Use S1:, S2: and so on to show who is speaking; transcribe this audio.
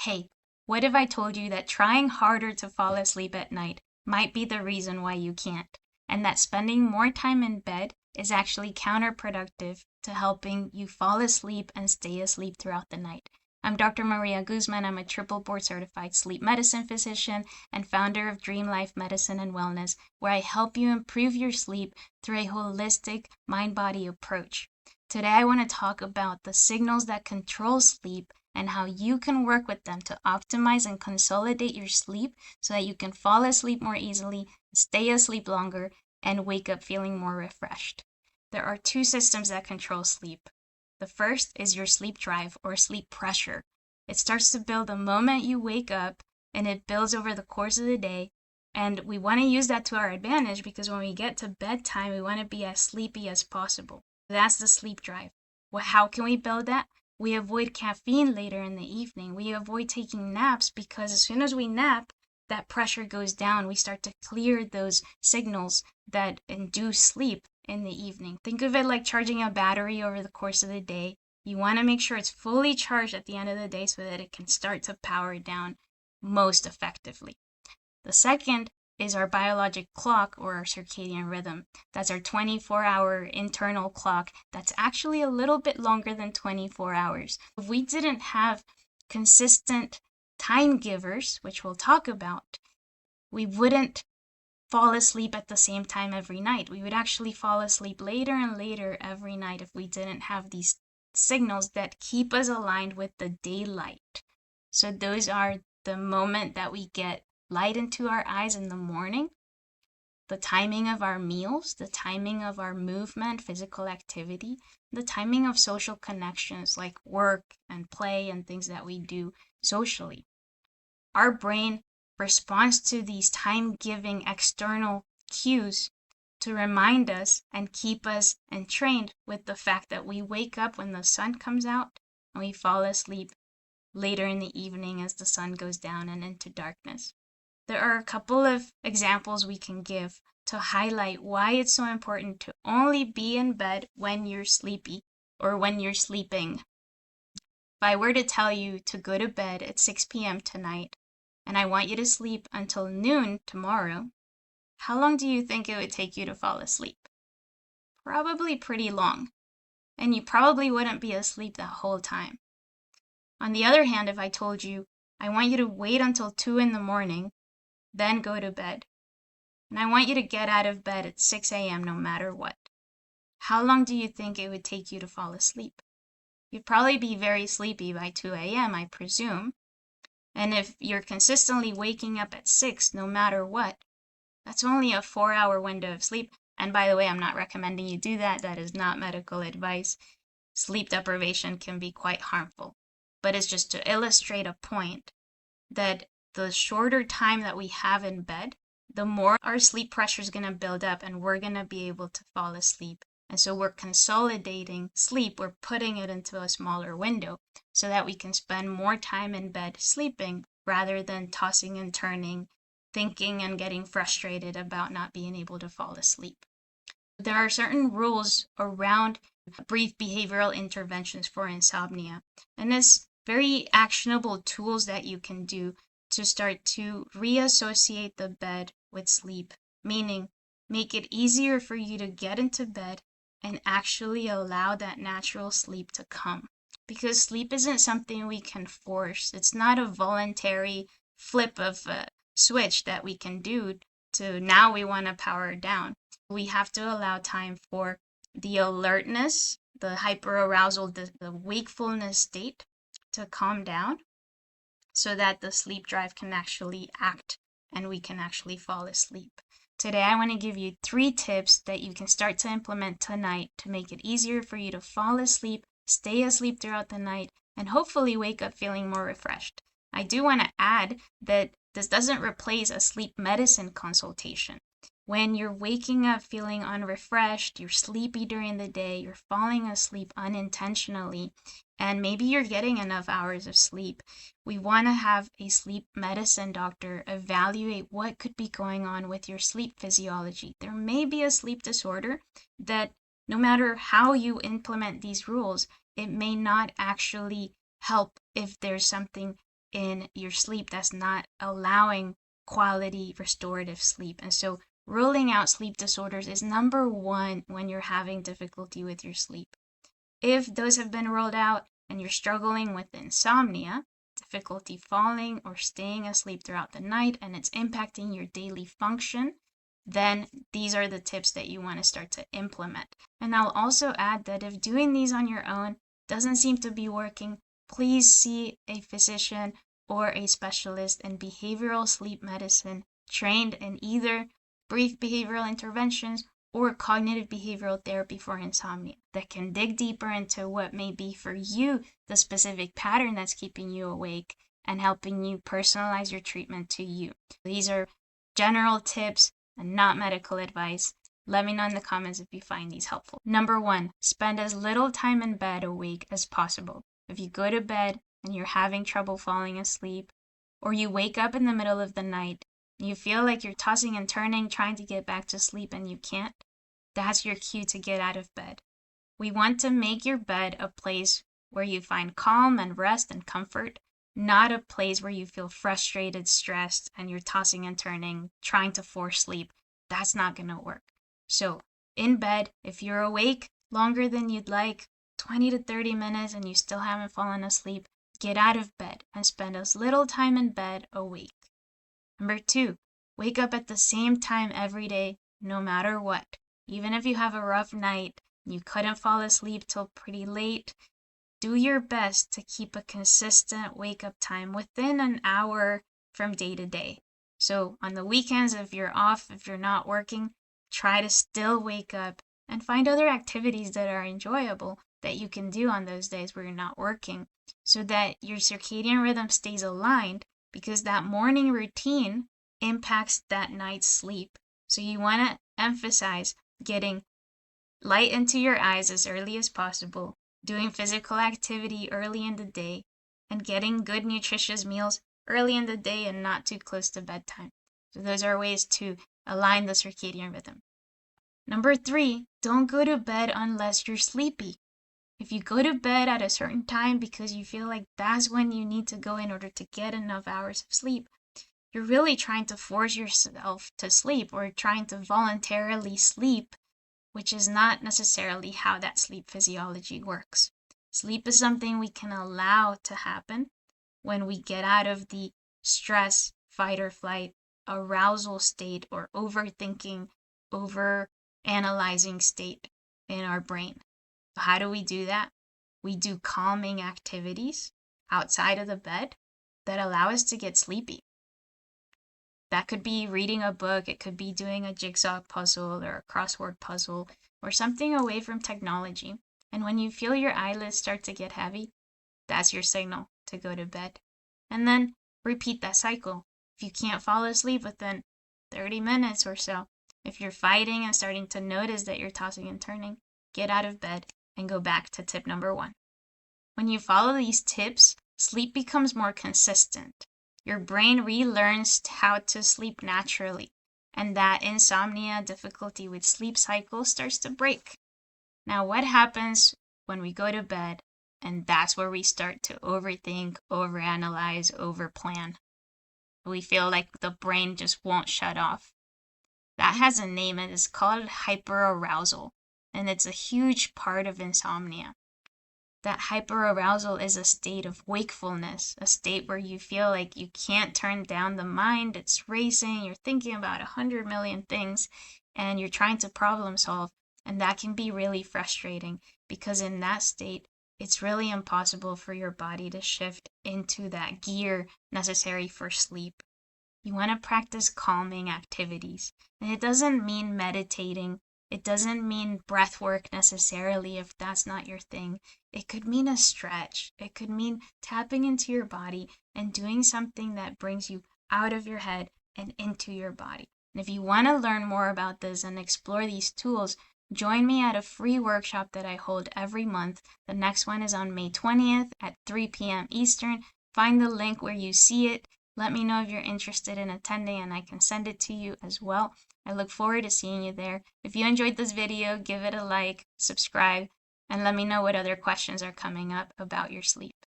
S1: Hey, what if I told you that trying harder to fall asleep at night might be the reason why you can't, and that spending more time in bed is actually counterproductive to helping you fall asleep and stay asleep throughout the night? I'm Dr. Maria Guzman. I'm a triple board certified sleep medicine physician and founder of Dream Life Medicine and Wellness, where I help you improve your sleep through a holistic mind-body approach. Today, I want to talk about the signals that control sleep and how you can work with them to optimize and consolidate your sleep so that you can fall asleep more easily, stay asleep longer, and wake up feeling more refreshed. There are two systems that control sleep. The first is your sleep drive or sleep pressure. It starts to build the moment you wake up, and it builds over the course of the day. And we want to use that to our advantage because when we get to bedtime, we want to be as sleepy as possible. That's the sleep drive. Well, how can we build that? We avoid caffeine later in the evening. We avoid taking naps because as soon as we nap, that pressure goes down. We start to clear those signals that induce sleep in the evening. Think of it like charging a battery over the course of the day. You want to make sure it's fully charged at the end of the day so that it can start to power down most effectively. The second is our biologic clock or our circadian rhythm. That's our 24-hour internal clock that's actually a little bit longer than 24 hours. If we didn't have consistent time givers, which we'll talk about, we wouldn't fall asleep at the same time every night. We would actually fall asleep later and later every night if we didn't have these signals that keep us aligned with the daylight. So those are the moment that we get light into our eyes in the morning, the timing of our meals, the timing of our movement, physical activity, the timing of social connections like work and play and things that we do socially. Our brain responds to these time-giving external cues to remind us and keep us entrained with the fact that we wake up when the sun comes out and we fall asleep later in the evening as the sun goes down and into darkness. There are a couple of examples we can give to highlight why it's so important to only be in bed when you're sleepy or when you're sleeping. If I were to tell you to go to bed at 6 p.m. tonight and I want you to sleep until noon tomorrow, how long do you think it would take you to fall asleep? Probably pretty long. And you probably wouldn't be asleep that whole time. On the other hand, if I told you, I want you to wait until 2 in the morning, then go to bed, and I want you to get out of bed at 6 a.m. no matter what, how long do you think it would take you to fall asleep? You'd probably be very sleepy by 2 a.m., I presume. And if you're consistently waking up at 6 no matter what, that's only a 4-hour window of sleep. And by the way, I'm not recommending you do that. That is not medical advice. Sleep deprivation can be quite harmful. But it's just to illustrate a point that the shorter time that we have in bed, the more our sleep pressure is going to build up and we're going to be able to fall asleep. And so we're consolidating sleep. We're putting it into a smaller window so that we can spend more time in bed sleeping rather than tossing and turning, thinking and getting frustrated about not being able to fall asleep. There are certain rules around brief behavioral interventions for insomnia, and it's very actionable tools that you can do to start to reassociate the bed with sleep, meaning make it easier for you to get into bed and actually allow that natural sleep to come. Because sleep isn't something we can force. It's not a voluntary flip of a switch that we can do to now we want to power down. We have to allow time for the alertness, the hyperarousal, the wakefulness state to calm down so that the sleep drive can actually act and we can actually fall asleep. Today, I want to give you 3 tips that you can start to implement tonight to make it easier for you to fall asleep, stay asleep throughout the night, and hopefully wake up feeling more refreshed. I do want to add that this doesn't replace a sleep medicine consultation. When you're waking up feeling unrefreshed, you're sleepy during the day, you're falling asleep unintentionally, and maybe you're getting enough hours of sleep, we want to have a sleep medicine doctor evaluate what could be going on with your sleep physiology. There may be a sleep disorder that no matter how you implement these rules, it may not actually help if there's something in your sleep that's not allowing quality restorative sleep. And so ruling out sleep disorders is number one when you're having difficulty with your sleep. If those have been ruled out and you're struggling with insomnia, difficulty falling or staying asleep throughout the night, and it's impacting your daily function, then these are the tips that you want to start to implement. And I'll also add that if doing these on your own doesn't seem to be working, please see a physician or a specialist in behavioral sleep medicine trained in either brief behavioral interventions or cognitive behavioral therapy for insomnia that can dig deeper into what may be for you the specific pattern that's keeping you awake and helping you personalize your treatment to you. These are general tips and not medical advice. Let me know in the comments if you find these helpful. Number one, spend as little time in bed awake as possible. If you go to bed and you're having trouble falling asleep, or you wake up in the middle of the night, and you feel like you're tossing and turning trying to get back to sleep and you can't, that's your cue to get out of bed. We want to make your bed a place where you find calm and rest and comfort, not a place where you feel frustrated, stressed, and you're tossing and turning, trying to force sleep. That's not going to work. So in bed, if you're awake longer than you'd like, 20 to 30 minutes, and you still haven't fallen asleep, get out of bed and spend as little time in bed awake. Number two, wake up at the same time every day, no matter what. Even if you have a rough night and you couldn't fall asleep till pretty late, do your best to keep a consistent wake-up time within an hour from day to day. So on the weekends, if you're off, if you're not working, try to still wake up and find other activities that are enjoyable that you can do on those days where you're not working so that your circadian rhythm stays aligned, because that morning routine impacts that night's sleep. So you want to emphasize getting light into your eyes as early as possible, doing physical activity early in the day, and getting good nutritious meals early in the day and not too close to bedtime. So those are ways to align the circadian rhythm. Number three, don't go to bed unless you're sleepy. If you go to bed at a certain time because you feel like that's when you need to go in order to get enough hours of sleep, you're really trying to force yourself to sleep or trying to voluntarily sleep, which is not necessarily how that sleep physiology works. Sleep is something we can allow to happen when we get out of the stress, fight or flight, arousal state, or overthinking, over-analyzing state in our brain. So how do we do that? We do calming activities outside of the bed that allow us to get sleepy. That could be reading a book, it could be doing a jigsaw puzzle or a crossword puzzle or something away from technology. And when you feel your eyelids start to get heavy, that's your signal to go to bed. And then repeat that cycle. If you can't fall asleep within 30 minutes or so, if you're fighting and starting to notice that you're tossing and turning, get out of bed and go back to tip number one. When you follow these tips, sleep becomes more consistent. Your brain relearns how to sleep naturally, and that insomnia, difficulty with sleep cycle starts to break. Now, what happens when we go to bed and that's where we start to overthink, overanalyze, overplan? We feel like the brain just won't shut off. That has a name, and it's called hyperarousal, and it's a huge part of insomnia. That hyperarousal is a state of wakefulness, a state where you feel like you can't turn down the mind, it's racing, you're thinking about 100 million things, and you're trying to problem solve, and that can be really frustrating because in that state, it's really impossible for your body to shift into that gear necessary for sleep. You want to practice calming activities, and it doesn't mean meditating. It doesn't mean breath work necessarily if that's not your thing. It could mean a stretch. It could mean tapping into your body and doing something that brings you out of your head and into your body. And if you want to learn more about this and explore these tools, join me at a free workshop that I hold every month. The next one is on May 20th at 3 p.m. Eastern. Find the link where you see it. Let me know if you're interested in attending and I can send it to you as well. I look forward to seeing you there. If you enjoyed this video, give it a like, subscribe, and let me know what other questions are coming up about your sleep.